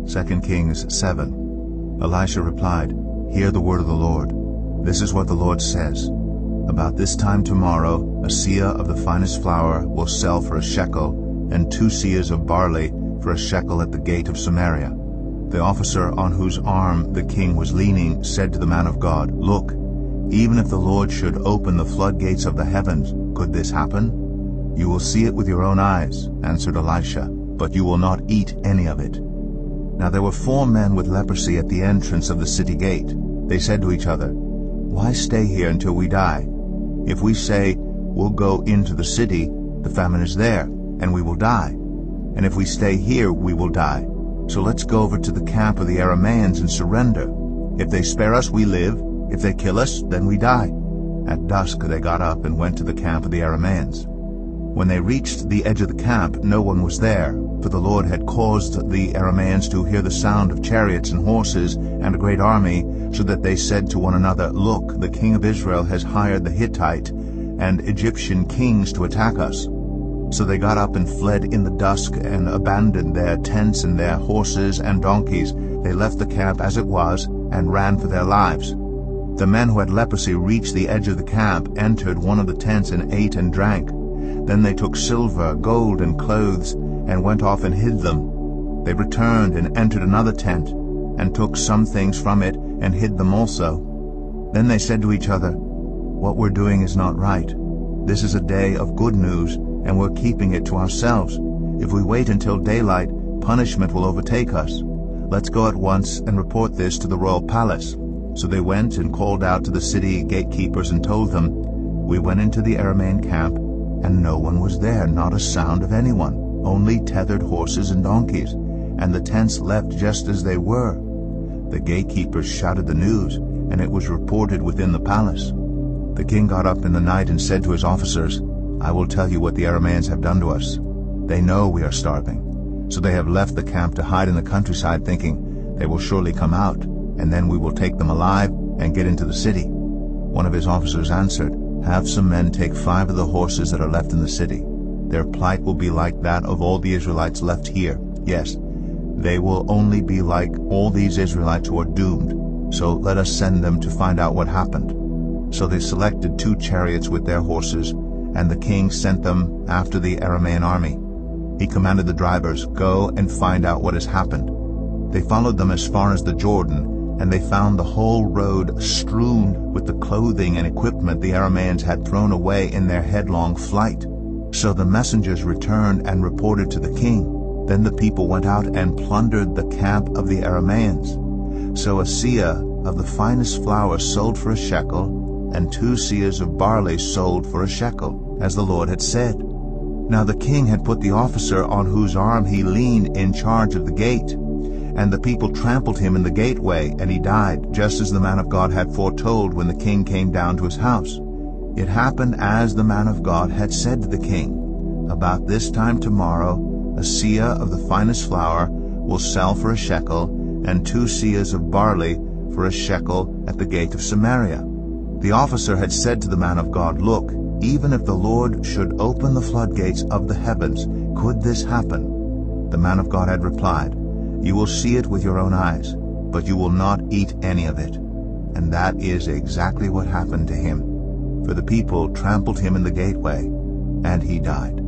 2 Kings 7. Elisha replied, "Hear the word of the Lord. This is what the Lord says. About this time tomorrow, a seah of the finest flour will sell for a shekel, and 2 seahs of barley for a shekel at the gate of Samaria." The officer on whose arm the king was leaning said to the man of God, "Look, even if the Lord should open the floodgates of the heavens, could this happen?" "You will see it with your own eyes," answered Elisha, "but you will not eat any of it." Now there were 4 men with leprosy at the entrance of the city gate. They said to each other, "Why stay here until we die? If we say, 'We'll go into the city,' the famine is there, and we will die. And if we stay here, we will die. So let's go over to the camp of the Arameans and surrender. If they spare us, we live. If they kill us, then we die." At dusk they got up and went to the camp of the Arameans. When they reached the edge of the camp, no one was there, for the Lord had caused the Arameans to hear the sound of chariots and horses and a great army, so that they said to one another, "Look, the king of Israel has hired the Hittite and Egyptian kings to attack us." So they got up and fled in the dusk and abandoned their tents and their horses and donkeys. They left the camp as it was and ran for their lives. The men who had leprosy reached the edge of the camp, entered one of the tents, and ate and drank. Then they took silver, gold, and clothes, and went off and hid them. They returned and entered another tent, and took some things from it, and hid them also. Then they said to each other, "What we're doing is not right. This is a day of good news, and we're keeping it to ourselves. If we wait until daylight, punishment will overtake us. Let's go at once and report this to the royal palace." So they went and called out to the city gatekeepers and told them, "We went into the Aramean camp, and no one was there, not a sound of anyone, only tethered horses and donkeys, and the tents left just as they were." The gatekeepers shouted the news, and it was reported within the palace. The king got up in the night and said to his officers, "I will tell you what the Arameans have done to us. They know we are starving. So they have left the camp to hide in the countryside, thinking, 'They will surely come out, and then we will take them alive and get into the city.'" One of his officers answered, "Have some men take 5 of the horses that are left in the city. Their plight will be like that of all the Israelites left here. Yes, they will only be like all these Israelites who are doomed. So let us send them to find out what happened." So they selected 2 chariots with their horses, and the king sent them after the Aramean army. He commanded the drivers, "Go and find out what has happened." They followed them as far as the Jordan, and they found the whole road strewn with the clothing and equipment the Arameans had thrown away in their headlong flight. So the messengers returned and reported to the king. Then the people went out and plundered the camp of the Arameans. So a seah of the finest flour sold for a shekel, and 2 seahs of barley sold for a shekel, as the Lord had said. Now the king had put the officer on whose arm he leaned in charge of the gate, and the people trampled him in the gateway, and he died, just as the man of God had foretold when the king came down to his house. It happened as the man of God had said to the king. About this time tomorrow, a seah of the finest flour will sell for a shekel, and 2 seahs of barley for a shekel at the gate of Samaria. The officer had said to the man of God, "Look, even if the Lord should open the floodgates of the heavens, could this happen?" The man of God had replied, "You will see it with your own eyes, but you will not eat any of it." And that is exactly what happened to him. For the people trampled him in the gateway, and he died.